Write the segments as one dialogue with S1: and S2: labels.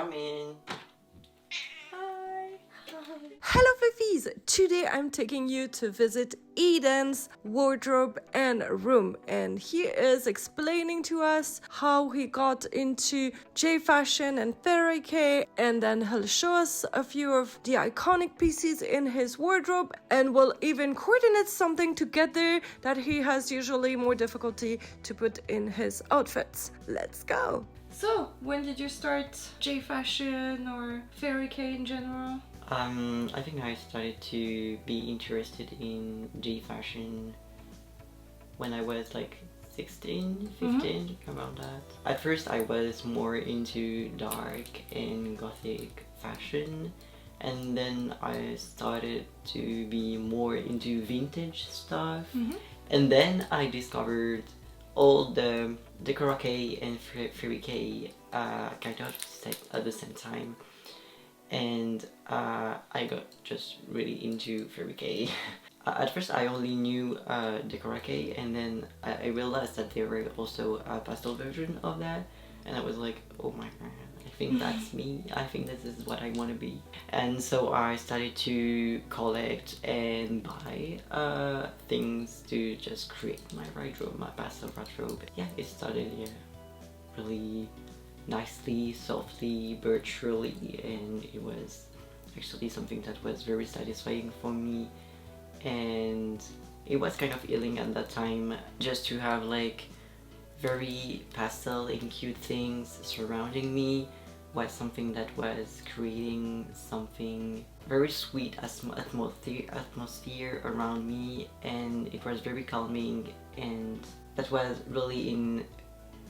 S1: Come in.
S2: Hi. Hello Fluffies! Today I'm taking you to visit Edan's wardrobe and room, and he is explaining to us how he got into J fashion and fairy K, and then he'll show us a few of the iconic pieces in his wardrobe, and we'll even coordinate something together that he has usually more difficulty to put in his outfits. Let's go! So, when did you start J fashion or fairy K in general?
S1: I think I started to be interested in J fashion when I was like 16, 15, around that. At first I was more into dark and gothic fashion, and then I started to be more into vintage stuff, and then I discovered all the decora K and fairy K kind of at the same time. And I got just really into fairy K. At first I only knew decora K, and then I realized that there were also a pastel version of that, and I was like, oh my god, I think that's me. I think this is what I want to be. And so I started to collect and buy things to just create my wardrobe, my pastel wardrobe. Yeah, it started really nicely, softly, but surely, and it was actually something that was very satisfying for me, and it was kind of healing at that time just to have like very pastel and cute things surrounding me. Was something that was creating something very sweet atmosphere around me, and it was very calming, and that was really in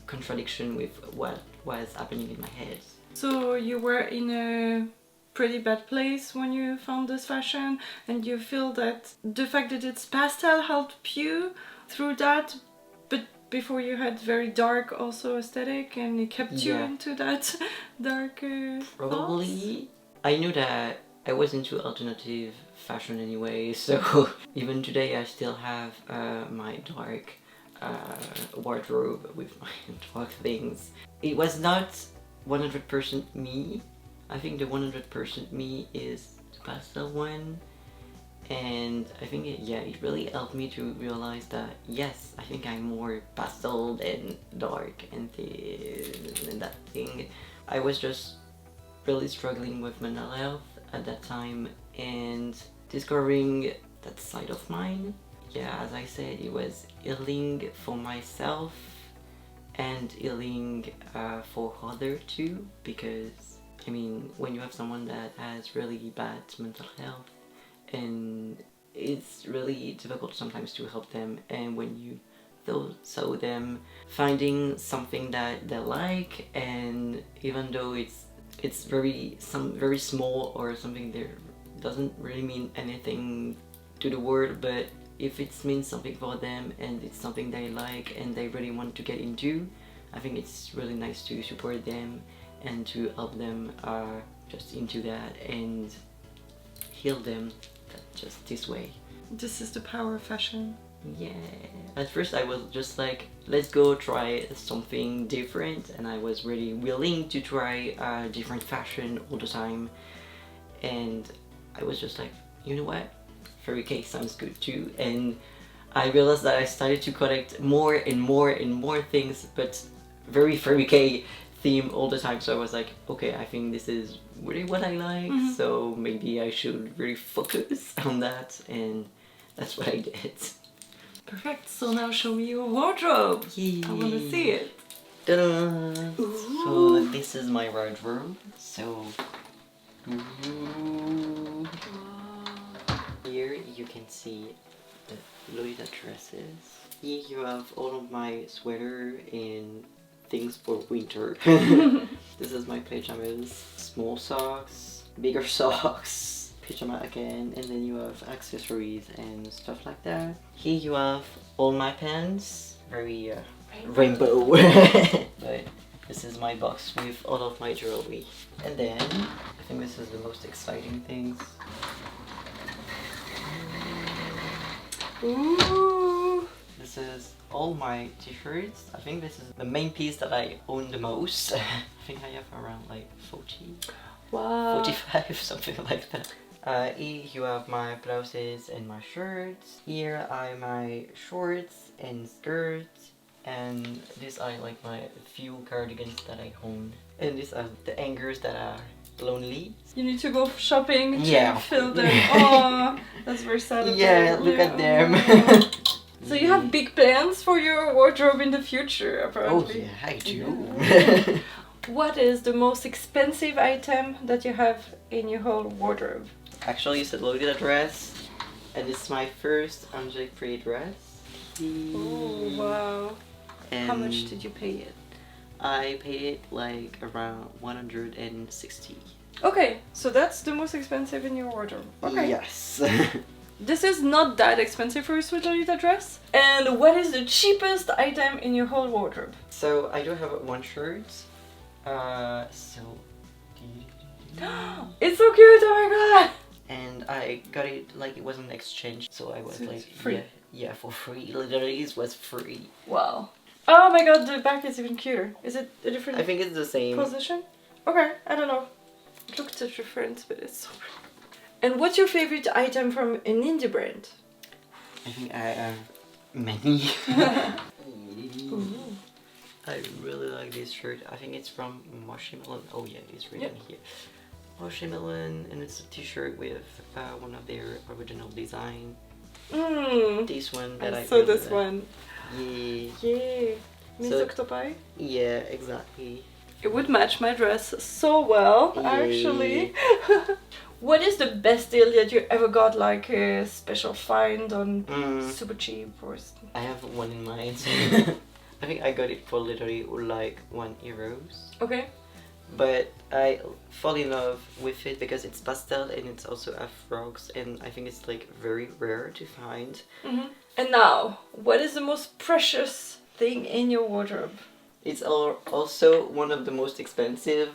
S1: contradiction with what was happening in my head.
S2: So you were in a pretty bad place when you found this fashion, and you feel that the fact that it's pastel helped you through that, but before you had very dark also aesthetic, and it kept you into that dark
S1: probably thoughts? I knew that I was into alternative fashion anyway, so even today I still have my dark wardrobe with my dark things. It was not 100% me. I think the 100% me is the pastel one, and I think it really helped me to realize that yes, I think I'm more pastel than dark and that thing. I was just really struggling with mental health at that time, and discovering that side of mine. Yeah, as I said, it was healing for myself and healing for others too, because I mean, when you have someone that has really bad mental health, and it's really difficult sometimes to help them, and when you saw them finding something that they like, and even though it's very small or something that doesn't really mean anything to the world, but if it means something for them and it's something they like and they really want to get into, I think it's really nice to support them and to help them just into that and heal them just this way.
S2: This is the power of fashion.
S1: Yeah. At first I was just like, let's go try something different, and I was really willing to try different fashion all the time, and I was just like, you know what? Fairy K sounds good too, and I realized that I started to collect more and more and more things, but very Fairy K theme all the time. So I was like, okay, I think this is really what I like, so maybe I should really focus on that, and that's what I did.
S2: Perfect. So now show me your wardrobe.
S1: Yay.
S2: I want to see it.
S1: Ta-da! So this is my wardrobe. So here you can see the lolita dresses. Here you have all of my sweater and things for winter. This is my pajamas, small socks, bigger socks, pajama again, and then you have accessories and stuff like that. Here you have all my pants, very rainbow. But this is my box with all of my jewelry. And then I think this is the most exciting things.
S2: Ooh!
S1: This this is all my t-shirts. I think this is the main piece that I own the most. I think I have around like 40,
S2: Wow.
S1: 45, something like that. Here you have my blouses and my shirts. Here are my shorts and skirts. And these are like my few cardigans that I own. And these are the hangers that are lonely.
S2: You need to go shopping to
S1: Yeah.
S2: fill them. Oh, that's very sad.
S1: Yeah, look at them.
S2: So you have big plans for your wardrobe in the future,
S1: Oh
S2: apparently.
S1: yeah, I do.
S2: What is the most expensive item that you have in your whole wardrobe?
S1: Actually, it's a lolita dress, and it's my first angelic free dress.
S2: Oh wow!
S1: And
S2: How much did you pay it?
S1: I paid it like around 160.
S2: Okay, so that's the most expensive in your wardrobe. Okay.
S1: Yes.
S2: This is not that expensive for a sweet lolita dress. And what is the cheapest item in your whole wardrobe?
S1: So I do have one shirt.
S2: It's so cute! Oh my god!
S1: And I got it like it was an exchange, so I was
S2: So it's
S1: like
S2: free.
S1: yeah, for free. Literally, it was free.
S2: Wow. Oh my god, the back is even cuter. Is it a different
S1: I think it's the same.
S2: position? Okay, I don't know. It looks different, but it's so pretty. And what's your favorite item from an indie brand?
S1: I think I have many.
S2: Ooh.
S1: I really like this shirt. I think it's from Marshmallow. Oh yeah, it's written here. Marshmallow, and it's a t-shirt with one of their original design. This one that I
S2: saw
S1: really
S2: this
S1: like.
S2: one.
S1: Yeah.
S2: Yeah. Miss
S1: So-
S2: Octopi?
S1: Yeah, exactly.
S2: It would match my dress so well,
S1: Yeah.
S2: actually. What is the best deal that you ever got, like a special find on super cheap or something?
S1: I have one in mind. I think I got it for literally like €1.
S2: Okay.
S1: But I fall in love with it because it's pastel and it's also a frogs, and I think it's like very rare to find.
S2: And now, what is the most precious thing in your wardrobe?
S1: It's also one of the most expensive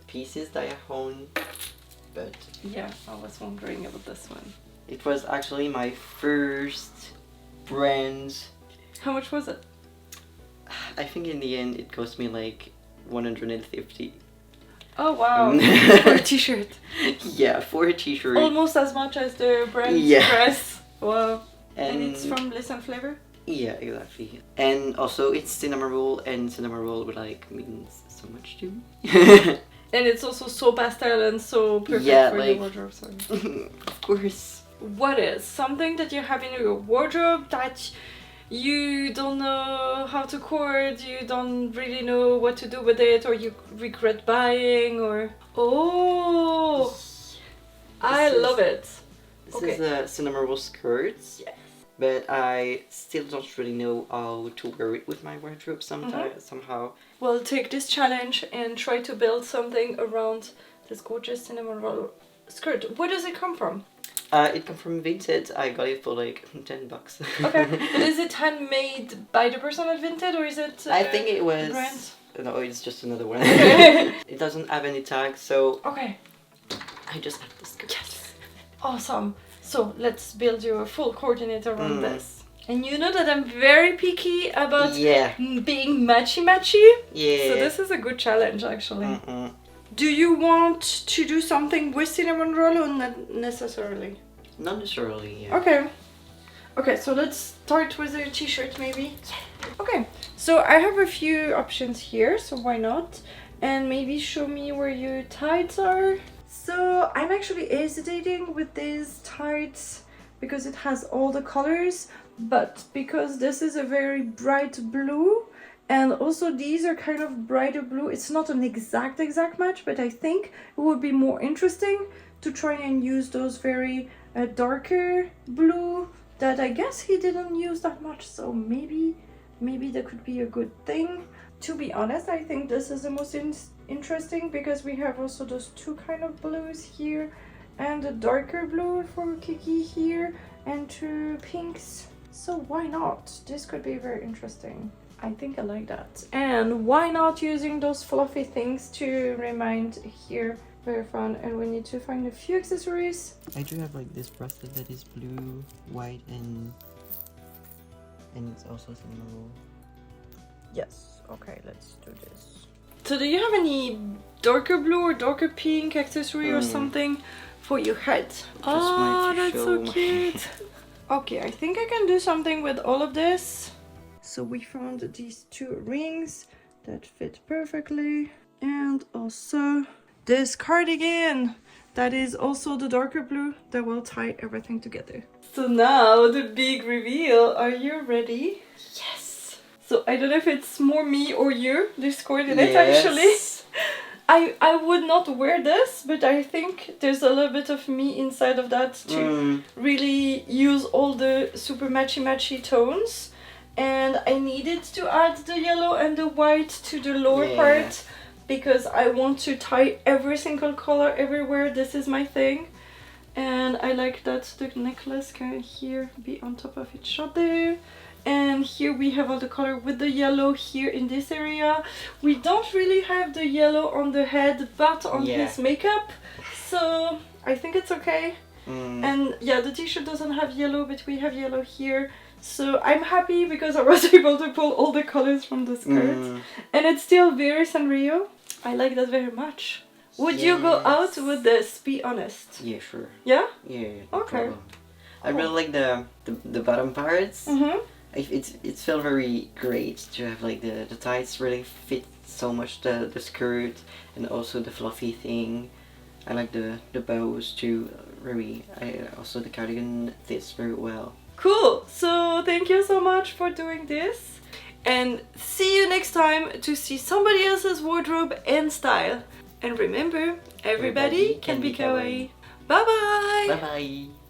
S1: pieces that I own, but
S2: Yeah, I was wondering about this one.
S1: it was actually my first brand.
S2: How much was it?
S1: I think in the end it cost me like 150.
S2: Oh wow, for a t-shirt.
S1: Yeah, for a t-shirt.
S2: Almost as much as the brand
S1: Yeah.
S2: dress. Wow. And
S1: And
S2: it's from Listen Flavor?
S1: yeah, exactly. And also it's cinnamon roll, and cinnamon roll like means so much to me.
S2: And it's also so pastel and so perfect
S1: Yeah,
S2: for
S1: like-
S2: your wardrobe. Sorry.
S1: Of course.
S2: What is something that you have in your wardrobe that you don't know how to cord, you don't really know what to do with it, or you regret buying, or... Oh! I
S1: This is-
S2: love it!
S1: This
S2: Okay.
S1: is a cinnamon roll skirt.
S2: Yes.
S1: But I still don't really know how to wear it with my wardrobe sometimes, somehow.
S2: Well, take this challenge and try to build something around this gorgeous cinnamon roll skirt. Where does it come from?
S1: It comes from Vinted. I got it for like $10.
S2: Okay, but is it handmade by the person at Vinted, or is it
S1: I think it was...
S2: brand?
S1: No, it's just another one.
S2: Okay.
S1: It doesn't have any tags, so
S2: Okay,
S1: I just have the skirt.
S2: yes, awesome. So let's build you a full coordinate around this. And you know that I'm very picky about
S1: Yeah.
S2: being matchy-matchy.
S1: Yeah.
S2: So this is a good challenge, actually.
S1: Mm-mm.
S2: Do you want to do something with cinnamon roll or not necessarily?
S1: Not necessarily, yeah.
S2: Okay. Okay, so let's start with a t-shirt maybe. Okay, so I have a few options here, so why not? And maybe show me where your tights are. So I'm actually hesitating with these tights because it has all the colors, but because this is a very bright blue, and also these are kind of brighter blue. It's not an exact match, but I think it would be more interesting to try and use those very darker blue that I guess he didn't use that much, so maybe that could be a good thing. To be honest, I think this is the most interesting because we have also those two kind of blues here and a darker blue for Kiki here and two pinks. So why not? This could be very interesting. I think I like that. And why not using those fluffy things to remind here? Very fun. And we need to find a few accessories.
S1: I do have like this bracelet that is blue, white, and And it's also cinnamon roll.
S2: Yes, okay, let's do this. So do you have any darker blue or darker pink accessory or something for your head? Oh, that's so cute. Okay, I think I can do something with all of this. So we found these 2 rings that fit perfectly. And also this cardigan that is also the darker blue that will tie everything together. So now the big reveal. Are you ready? Yes. So I don't know if it's more me or you, this coordinate actually. I would not wear this, but I think there's a little bit of me inside of that to really use all the super matchy tones. And I needed to add the yellow and the white to the lower part because I want to tie every single color everywhere. This is my thing. And I like that the necklace can here be on top of each other. And here we have all the color with the yellow here in this area. We don't really have the yellow on the head, but on his makeup. So I think it's okay. And yeah, the t-shirt doesn't have yellow, but we have yellow here. So I'm happy because I was able to pull all the colors from the skirt. And it's still very Sanrio. I like that very much. Would you go out with this? Be honest.
S1: Yeah, sure.
S2: Yeah?
S1: Yeah.
S2: Okay.
S1: Cool. I really like the bottom parts. It felt very great to have like the tights really fit so much the skirt and also the fluffy thing. I like the bows too. Also the cardigan fits very well. Cool. So thank you so much for doing this. And see you next time to see somebody else's wardrobe and style. And remember, everybody can be kawaii. Bye bye! Bye bye!